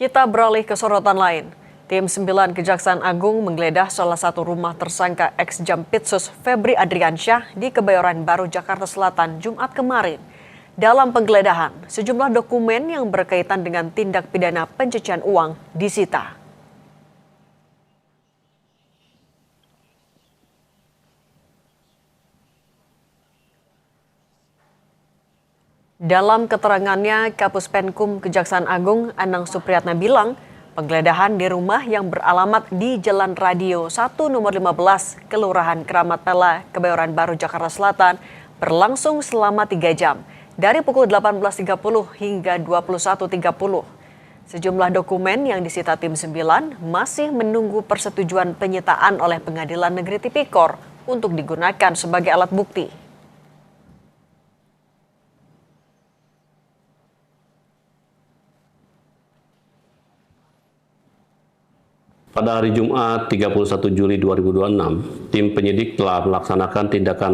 Kita beralih ke sorotan lain. Tim 9 Kejaksaan Agung menggeledah salah satu rumah tersangka ex-Jampitsus Febri Adriansyah di Kebayoran Baru, Jakarta Selatan, Jumat kemarin. Dalam penggeledahan, sejumlah dokumen yang berkaitan dengan tindak pidana pencucian uang disita. Dalam keterangannya, Kapus Penkum Kejaksaan Agung Anang Supriyatna bilang, penggeledahan di rumah yang beralamat di Jalan Radio 1 nomor 15, Kelurahan Keramat Pela, Kebayoran Baru, Jakarta Selatan, berlangsung selama 3 jam, dari pukul 18.30 hingga 21.30. Sejumlah dokumen yang disita tim 9 masih menunggu persetujuan penyitaan oleh Pengadilan Negeri Tipikor untuk digunakan sebagai alat bukti. Pada hari Jumat 31 Juli 2026, tim penyidik telah melaksanakan tindakan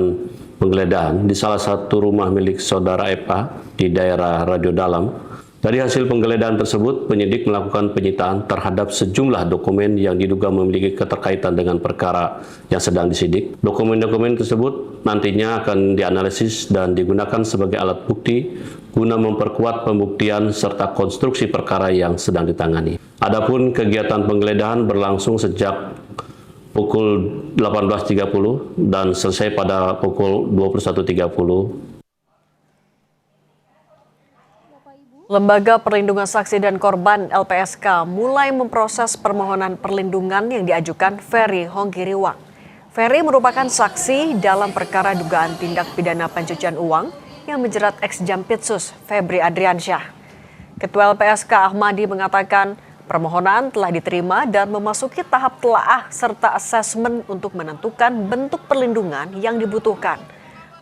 penggeledahan di salah satu rumah milik saudara Epa di daerah Radio Dalam. Dari hasil penggeledahan tersebut, penyidik melakukan penyitaan terhadap sejumlah dokumen yang diduga memiliki keterkaitan dengan perkara yang sedang disidik. Dokumen-dokumen tersebut nantinya akan dianalisis dan digunakan sebagai alat bukti guna memperkuat pembuktian serta konstruksi perkara yang sedang ditangani. Adapun kegiatan penggeledahan berlangsung sejak pukul 18.30 dan selesai pada pukul 21.30. Lembaga Perlindungan Saksi dan Korban LPSK mulai memproses permohonan perlindungan yang diajukan Ferry Hongkiriwang. Ferry merupakan saksi dalam perkara dugaan tindak pidana pencucian uang yang menjerat ex-Jampitsus Febri Adriansyah. Ketua LPSK Ahmadi mengatakan permohonan telah diterima dan memasuki tahap telaah serta asesmen untuk menentukan bentuk perlindungan yang dibutuhkan.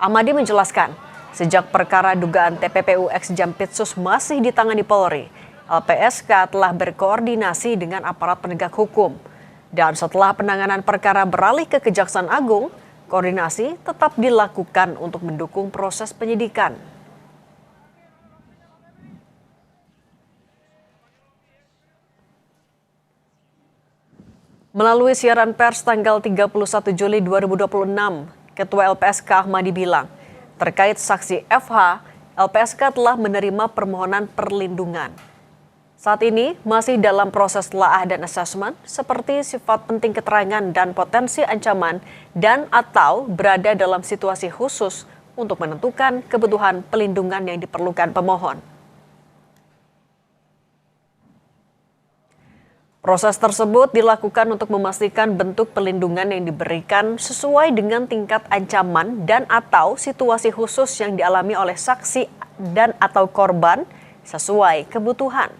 Ahmadi menjelaskan, sejak perkara dugaan TPPU ex-Jampitsus masih ditangani Polri, LPSK telah berkoordinasi dengan aparat penegak hukum. Dan setelah penanganan perkara beralih ke Kejaksaan Agung, koordinasi tetap dilakukan untuk mendukung proses penyidikan. Melalui siaran pers tanggal 31 Juli 2026, Ketua LPSK Ahmadi bilang, terkait saksi FH, LPSK telah menerima permohonan perlindungan. Saat ini masih dalam proses telaah dan asesmen seperti sifat penting keterangan dan potensi ancaman dan atau berada dalam situasi khusus untuk menentukan kebutuhan pelindungan yang diperlukan pemohon. Proses tersebut dilakukan untuk memastikan bentuk perlindungan yang diberikan sesuai dengan tingkat ancaman dan atau situasi khusus yang dialami oleh saksi dan atau korban sesuai kebutuhan.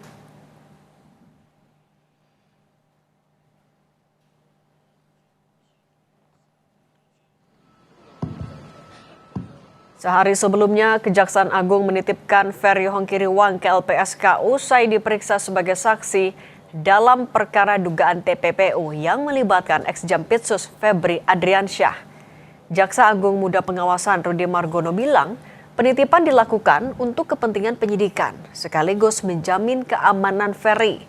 Sehari sebelumnya, Kejaksaan Agung menitipkan Ferry Hongkiriwang ke LPSK usai diperiksa sebagai saksi dalam perkara dugaan TPPU yang melibatkan ex-Jampitsus Febri Adriansyah. Jaksa Agung Muda Pengawasan Rudy Margono bilang, penitipan dilakukan untuk kepentingan penyidikan, sekaligus menjamin keamanan Ferry.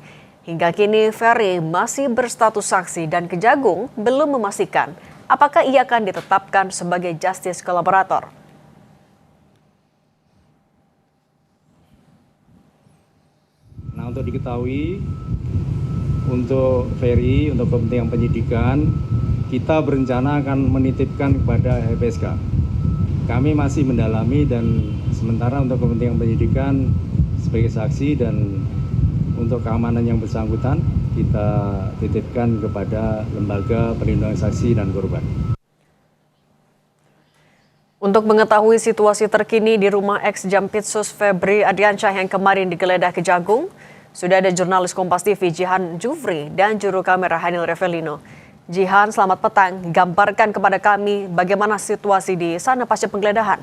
Hingga kini Ferry masih berstatus saksi dan Kejagung belum memastikan apakah ia akan ditetapkan sebagai justice kolaborator. Nah, untuk diketahui, untuk Ferry, untuk kepentingan penyidikan, kita berencana akan menitipkan kepada LPSK. Kami masih mendalami dan sementara untuk kepentingan penyidikan sebagai saksi dan untuk keamanan yang bersangkutan, kita titipkan kepada Lembaga Perlindungan Saksi dan Korban. Untuk mengetahui situasi terkini di rumah ex-Jampitsus Febri Adriansyah yang kemarin digeledah Kejagung, sudah ada jurnalis Kompas TV Jihan Jufri dan juru kamera Hanil Revelino. Jihan, selamat petang. Gambarkan kepada kami bagaimana situasi di sana pasca penggeledahan.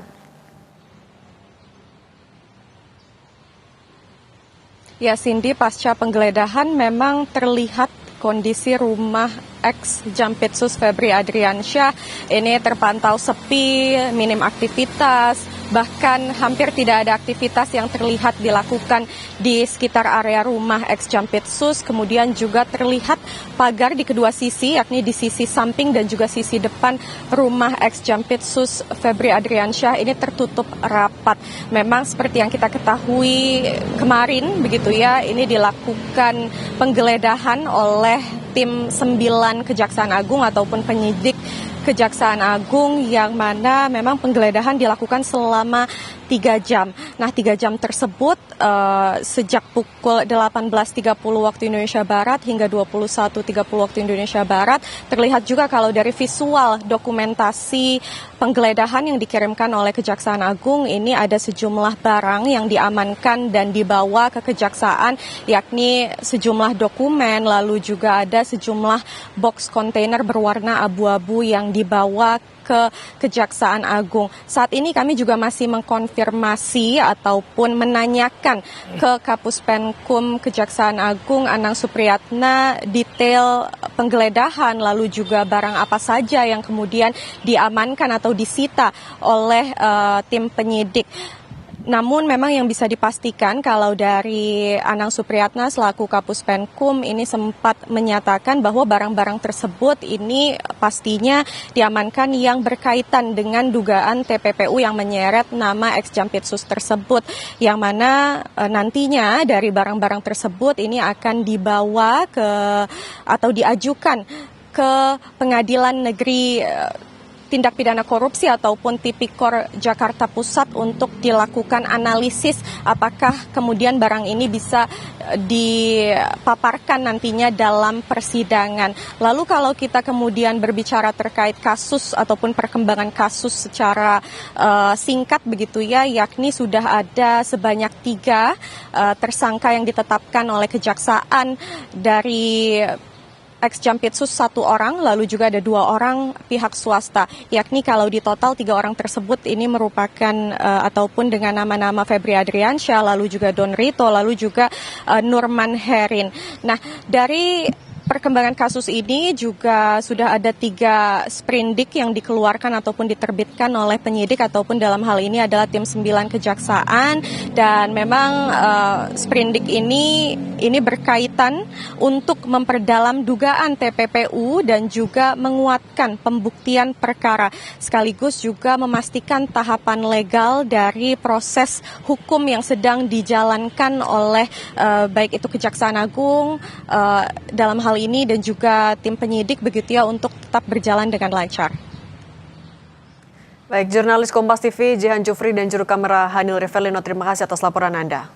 Ya, Cindy, pasca penggeledahan memang terlihat kondisi rumah ex-Jampitsus Febri Adriansyah ini terpantau sepi, minim aktivitas, Bahkan hampir tidak ada aktivitas yang terlihat dilakukan di sekitar area rumah ex Jampitsus. Kemudian juga terlihat pagar di kedua sisi, yakni di sisi samping dan juga sisi depan rumah ex Jampitsus Febri Adriansyah ini tertutup rapat. Memang seperti yang kita ketahui kemarin begitu ya, ini dilakukan penggeledahan oleh tim 9 Kejaksaan Agung ataupun penyidik Kejaksaan Agung, yang mana memang penggeledahan dilakukan selama 3 jam. Nah, 3 jam tersebut sejak pukul 18.30 waktu Indonesia Barat hingga 21.30 waktu Indonesia Barat, terlihat juga kalau dari visual dokumentasi penggeledahan yang dikirimkan oleh Kejaksaan Agung ini ada sejumlah barang yang diamankan dan dibawa ke Kejaksaan, yakni sejumlah dokumen, lalu juga ada sejumlah box kontainer berwarna abu-abu yang dibawa ke Kejaksaan Agung. Saat ini kami juga masih mengkonfirmasi ataupun menanyakan ke Kapus Penkum Kejaksaan Agung Anang Supriyatna detail penggeledahan, lalu juga barang apa saja yang kemudian diamankan atau disita oleh tim penyidik. Namun memang yang bisa dipastikan kalau dari Anang Supriyatna selaku Kapus Penkum ini sempat menyatakan bahwa barang-barang tersebut ini pastinya diamankan yang berkaitan dengan dugaan TPPU yang menyeret nama ex Jampitsus tersebut, yang mana nantinya dari barang-barang tersebut ini akan dibawa ke atau diajukan ke Pengadilan Negeri Tindak Pidana Korupsi ataupun Tipikor Jakarta Pusat untuk dilakukan analisis apakah kemudian barang ini bisa dipaparkan nantinya dalam persidangan. Lalu kalau kita kemudian berbicara terkait kasus ataupun perkembangan kasus secara singkat begitu ya, yakni sudah ada sebanyak 3 tersangka yang ditetapkan oleh Kejaksaan dari ex Jampitsus 1 orang, lalu juga ada 2 orang pihak swasta, yakni kalau di total 3 orang tersebut ini merupakan ataupun dengan nama-nama Febri Adriansyah, lalu juga Don Rito, lalu juga Nurman Herin. Nah, dari perkembangan kasus ini juga sudah ada 3 sprindik yang dikeluarkan ataupun diterbitkan oleh penyidik ataupun dalam hal ini adalah tim 9 Kejaksaan, dan memang sprindik ini berkaitan untuk memperdalam dugaan TPPU dan juga menguatkan pembuktian perkara sekaligus juga memastikan tahapan legal dari proses hukum yang sedang dijalankan oleh baik itu Kejaksaan Agung dalam hal ini dan juga tim penyidik begitu ya, untuk tetap berjalan dengan lancar. Baik, jurnalis Kompas TV Jihan Jufri dan juru kamera Hanil Rivelino, terima kasih atas laporan Anda.